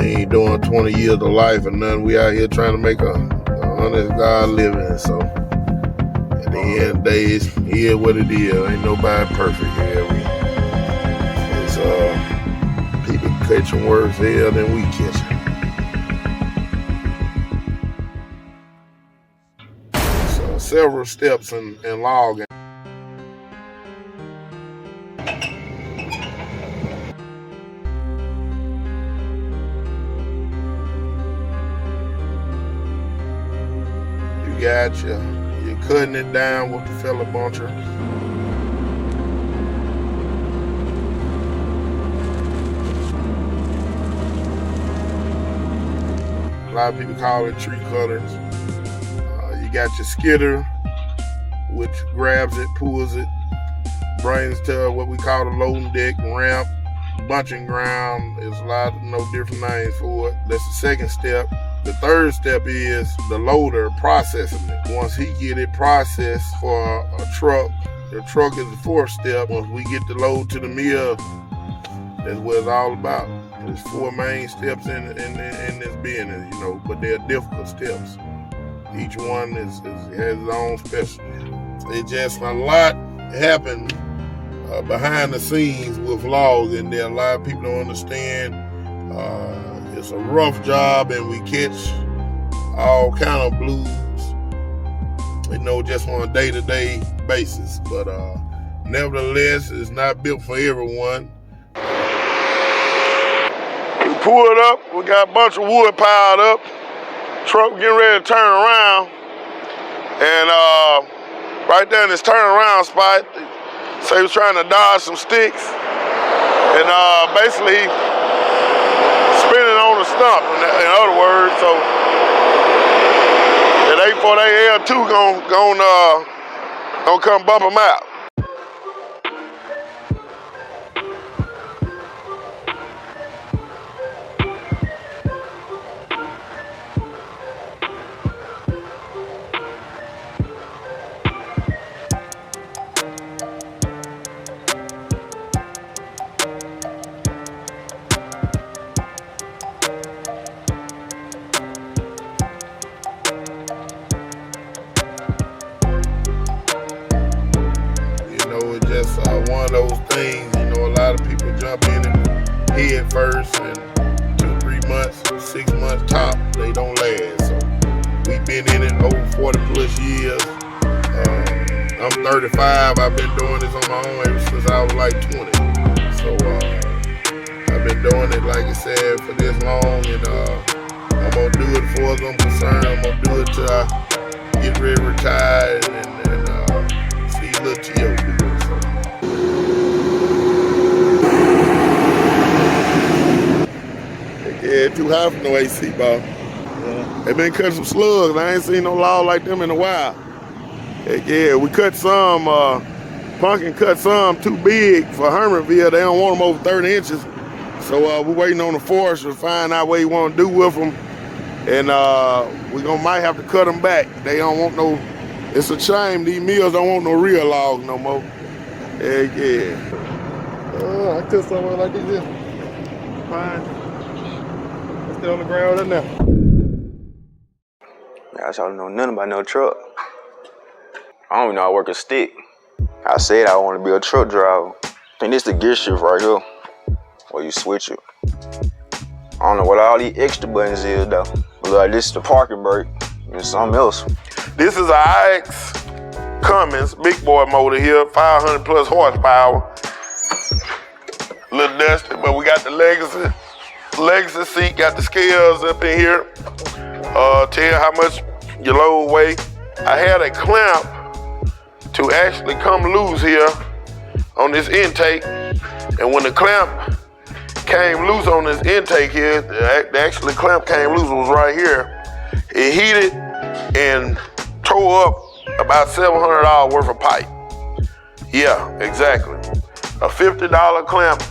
He ain't doing 20 years of life and nothing. We out here trying to make a honest God living. So at the end of the day, it is what it is. Ain't nobody perfect here. It's people catching worse hell than we catching. So several steps in logging. You got you're cutting it down with the fella buncher. A lot of people call it tree cutters. You got your skidder, which grabs it, pulls it, brings to what we call the loading deck, ramp, bunching ground. There's no different names for it. That's the second step. The third step is the loader processing it. Once he get it processed for a truck, the truck is the fourth step. Once we get the load to the mill, that's what it's all about. There's four main steps in this business, but they're difficult steps. Each one has its own specialty. It's just a lot happen behind the scenes with logging. There a lot of people don't understand. It's a rough job, and we catch all kind of blues, just on a day-to-day basis. But nevertheless, it's not built for everyone. We pulled up. We got a bunch of wood piled up. Truck getting ready to turn around, and right there in this turnaround spot, so he was trying to dodge some sticks, and basically spinning on the stump, in other words. So that 848 L2 gonna come bump him out. It's one of those things, a lot of people jump in it head first, and 2-3 months, 6 months top, they don't last. So we've been in it over 40 plus years. I'm 35, I've been doing this on my own ever since I was like 20. So I've been doing it, like I said, for this long, and I'm gonna do it for as I'm concerned. I'm gonna do it till I get ready to retire and see little T.O. do it. Yeah, too high for no AC, ball. Yeah. They been cutting some slugs. I ain't seen no log like them in a while. Heck yeah, we cut some, Pumpkin cut some too big for Hermanville. They don't want them over 30 inches. So we're waiting on the forester to find out what he want to do with them. And we might have to cut them back. They don't want no, it's a shame these mills don't want no real logs no more. Heck yeah. I cut somewhere like this. Fine. Still on the ground in there. I don't know nothing about no truck. I don't even know how to work a stick. I said I want to be a truck driver. I think this the gear shift right here, where you switch it. I don't know what all these extra buttons is though. But like this is the parking brake and something else. This is a IX Cummins big boy motor here, 500 plus horsepower. A little dusty, but we got the Legacy seat, got the scales up in here. Tell you how much your load weigh. I had a clamp to actually come loose here on this intake, and when the clamp came loose on this intake here, the actual clamp came loose, was right here. It heated and tore up about $700 worth of pipe. Yeah, exactly. A $50 clamp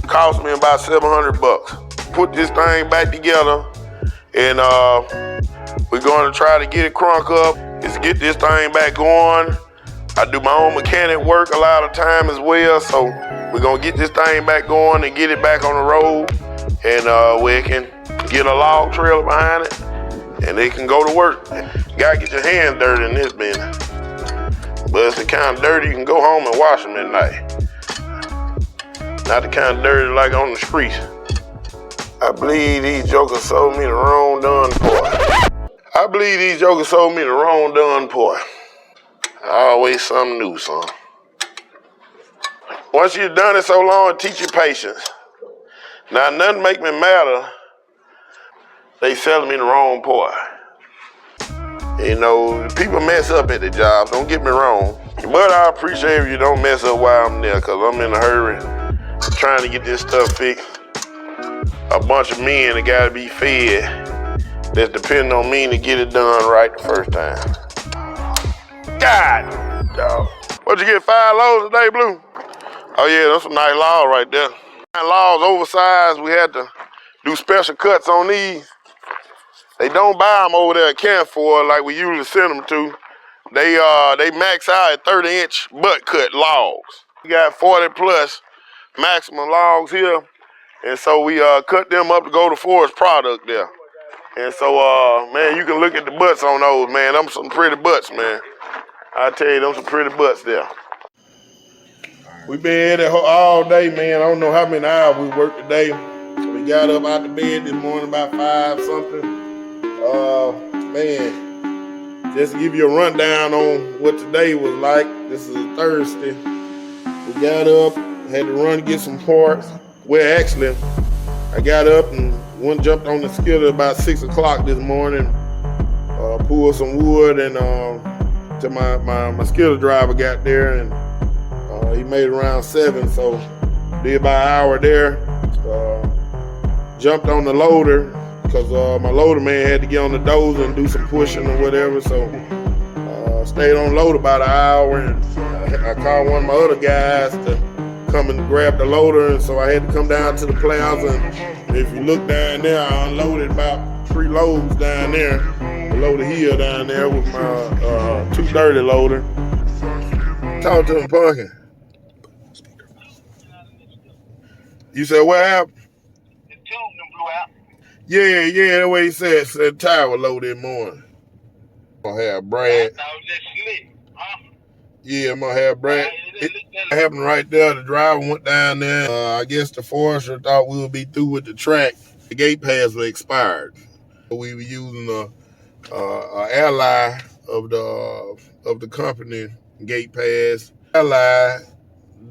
cost me about $700. Put this thing back together, and we're going to try to get it crunk up. Is get this thing back going. I do my own mechanic work a lot of time as well, so we're gonna get this thing back going and get it back on the road. and we can get a log trailer behind it, and they can go to work. You gotta get your hands dirty in this business. But it's the kind of dirty you can go home and wash them at night. Not the kind of dirty like on the streets. I believe these jokers sold me the wrong done port. I believe these jokers sold me the wrong done port. Always something new, son. Once you've done it so long, teach your patience. Now, nothing make me madder. They selling me the wrong port. You know, people mess up at the job, don't get me wrong. But I appreciate if you don't mess up while I'm there, because I'm in a hurry trying to get this stuff fixed. A bunch of men that gotta be fed that's depending on me to get it done right the first time. God, dog. What'd you get, 5 loads today, Blue? Oh yeah, that's a nice log right there. Logs oversized, we had to do special cuts on these. They don't buy them over there at Canfor like we usually send them to. They max out at 30-inch butt cut logs. We got 40 plus maximum logs here. And so we cut them up to go to forest product there. And so, man, you can look at the butts on those, man. Them some pretty butts, man. I tell you, them some pretty butts there. We been at it all day, man. I don't know how many hours we worked today. We got up out the bed this morning about 5 something. Man, just to give you a rundown on what today was like. This is a Thursday. We got up, had to run to get some parts. Well, actually, I got up and jumped on the skidder about 6 o'clock this morning, pulled some wood, and till my skidder driver got there, and he made it around 7, so did about an hour there. Jumped on the loader, because my loader man had to get on the dozer and do some pushing or whatever, so stayed on load about an hour, and I called one of my other guys to come and grab the loader, and so I had to come down to the plaza. And if you look down there, I unloaded about 3 loads down there, below the hill down there with my 230 loader. Talk to him, Pumpkin. You said what happened? The tube blew out. Yeah, that's what he said. Said the tire was low this morning. I'm gonna have Brad. I thought it was just slick, huh? Yeah, I'm gonna have Brad. It happened right there. The driver went down there. I guess the forester thought we would be through with the track. The gate pass was expired. We were using a ally of the company gate pass. Ally,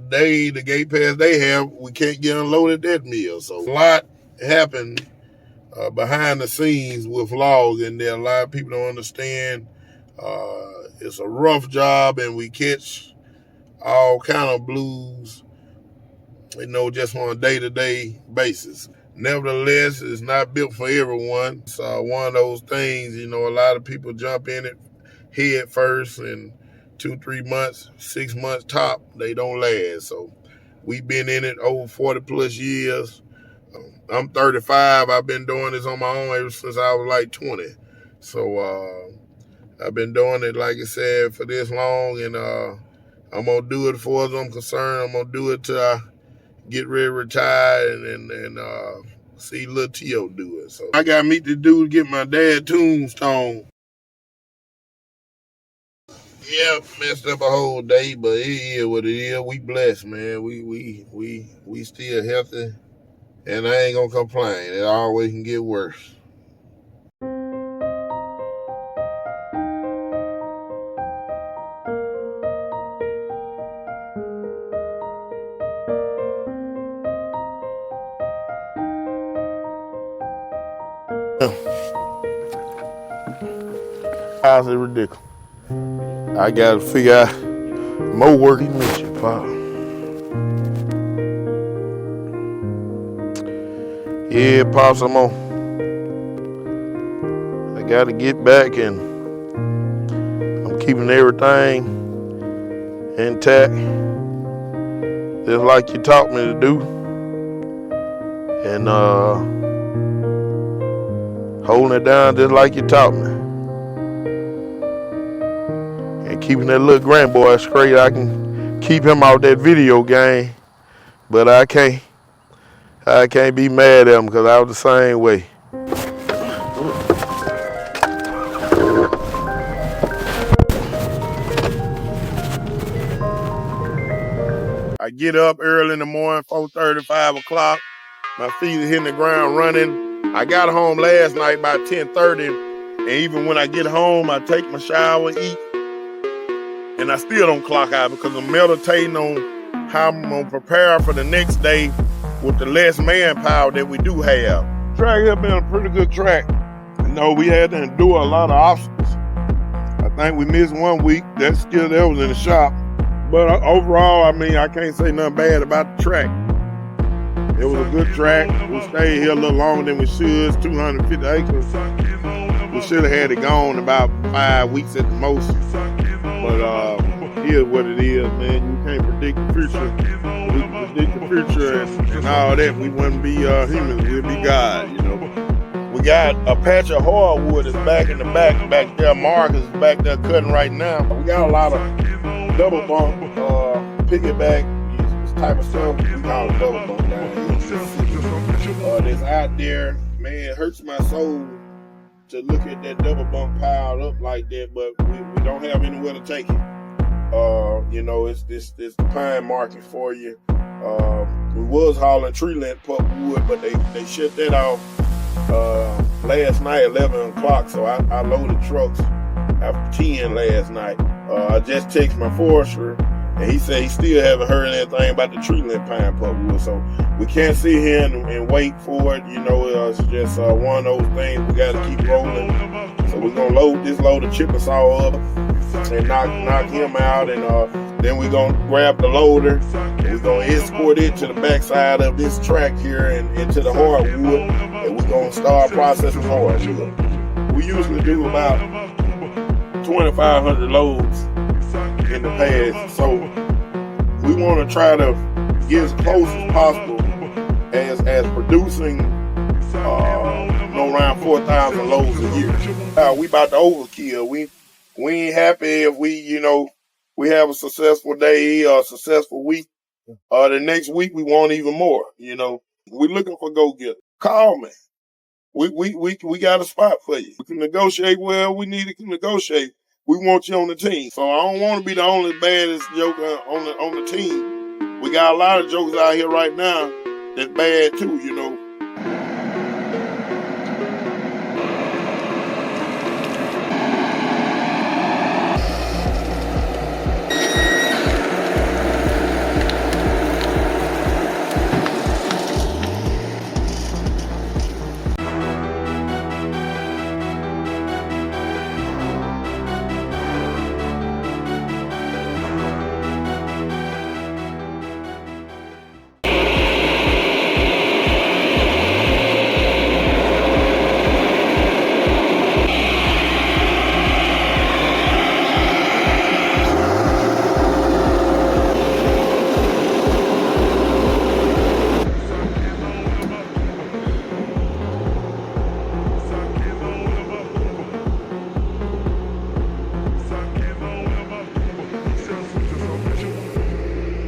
the gate pass they have, we can't get unloaded at that mill. So a lot happened behind the scenes with logs, and there a lot of people don't understand. It's a rough job, and we catch all kind of blues, just on a day-to-day basis. Nevertheless, it's not built for everyone. It's one of those things, a lot of people jump in it head first, and 2-3 months, 6 months top, they don't last. So we've been in it over 40 plus years. I'm 35. I've been doing this on my own ever since I was like 20. So I've been doing it, like I said, for this long, and I'm going to do it for as I'm concerned. I'm going to do it till I get ready to retire and see Lil Tio do it. So I got meet the dude to get my dad tombstone. Yeah, messed up a whole day, but it is what it is. We blessed, man. We still healthy, and I ain't gonna complain. It always can get worse. House is ridiculous. I gotta figure out more work than this shit, Pop. Yeah, Pops, I gotta get back, and I'm keeping everything intact, just like you taught me to do, and holding it down just like you taught me. And keeping that little grandboy straight. I can keep him out that video game, but I can't I can't be mad at them because I was the same way. I get up early in the morning, 4:30, 5 o'clock. My feet are hitting the ground running. I got home last night by 10:30, and even when I get home, I take my shower, eat, and I still don't clock out because I'm meditating on how I'm gonna prepare for the next day with the less manpower that we do have. Track here been a pretty good track. You know, we had to endure a lot of obstacles. I think we missed 1 week. That was in the shop. But overall, I mean, I can't say nothing bad about the track. It was a good track. We stayed here a little longer than we should. It's 250 acres. We should have had it gone about 5 weeks at the most. But here's what it is, man. You can't predict the future. We can predict the future and all that. We wouldn't be humans. We'd be God, you know. We got a patch of hardwood that's back in the back there. Marcus is back there cutting right now. We got a lot of double bump, piggyback, this type of stuff. We call it double bump down here. That's out there. Man, it hurts my soul to look at that double bump piled up like that, but we don't have anywhere to take it. You know, it's this pine market for you. We was hauling tree length pulpwood, but they shut that off last night, 11 o'clock. So I loaded trucks after 10 last night. I just texted my forester, and he said he still haven't heard anything about the tree length pine pulpwood. So we can't sit here and wait for it. You know, it's just one of those things we got to keep rolling. So we're gonna load the chipper saw up and knock him out, and then we're gonna grab the loader and we're gonna escort it to the backside of this track here and into the hardwood, and we're gonna start processing hardwood. We usually do about 2,500 loads in the past, so we want to try to get as close as possible as producing around 4,000 loads a year. We about to overkill. We ain't happy if we have a successful day or a successful week. The next week we want even more. You know, we're looking for go-getter. Call me. We got a spot for you. We can negotiate well. We need to negotiate. We want you on the team. So I don't want to be the only baddest joker on the team. We got a lot of jokers out here right now that's bad too, you know.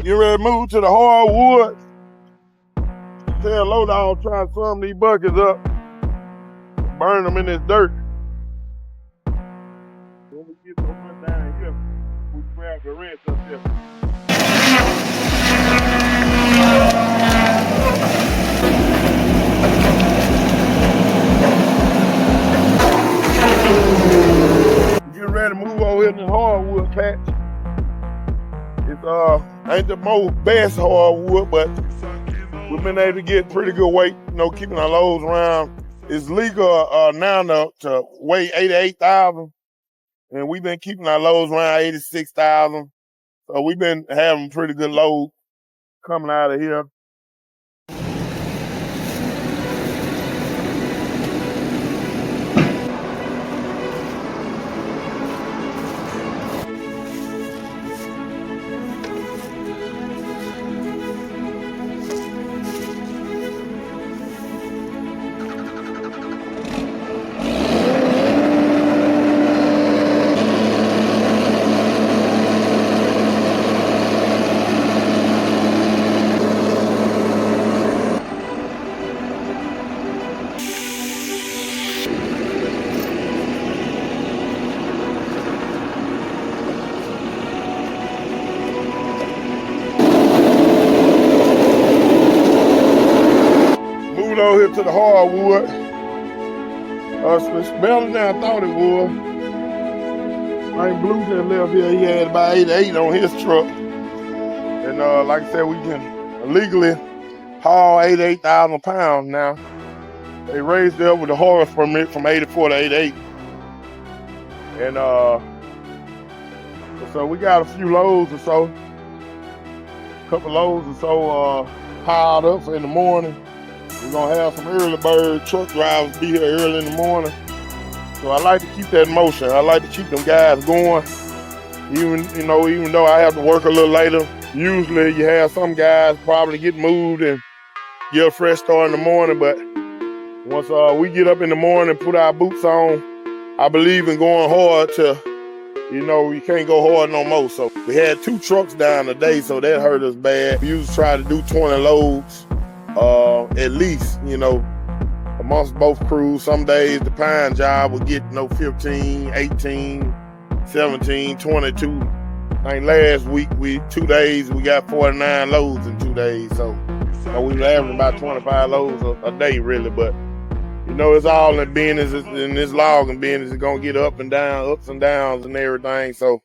Get ready to move to the hardwood. Tell Lowdog try to sum these buckets up. Burn them in this dirt. When we get so much down here, we grab the rest up there. Get ready to move over here to the hardwood patch. It's ain't the most best hardwood, but we've been able to get pretty good weight, keeping our loads around. It's legal now to weigh 88,000, and we've been keeping our loads around 86,000. So we've been having pretty good load coming out of here. moved over here to the hardwood. It's better than I thought it was. Frank Blue just left here. He had about 88 on his truck. And like I said, we can legally haul 88,000 pounds now. They raised it up with the horse permit from 84 to 88. And so we got a few loads or so, a couple loads or so piled up for in the morning. We're gonna have some early bird truck drivers be here early in the morning. So I like to keep that motion. I like to keep them guys going. Even though I have to work a little later, usually you have some guys probably get moved and get a fresh start in the morning. But once we get up in the morning and put our boots on, I believe in going hard to, you can't go hard no more. So we had 2 trucks down today, so that hurt us bad. We usually try to do 20 loads at least, amongst both crews. Some days the pine job will get 15, 18, 17, 22. I think last week, 2 days, we got 49 loads in 2 days. So we were averaging about 25 loads a day, really. But, it's all in business, in this logging business. It's going to get ups and downs and everything. So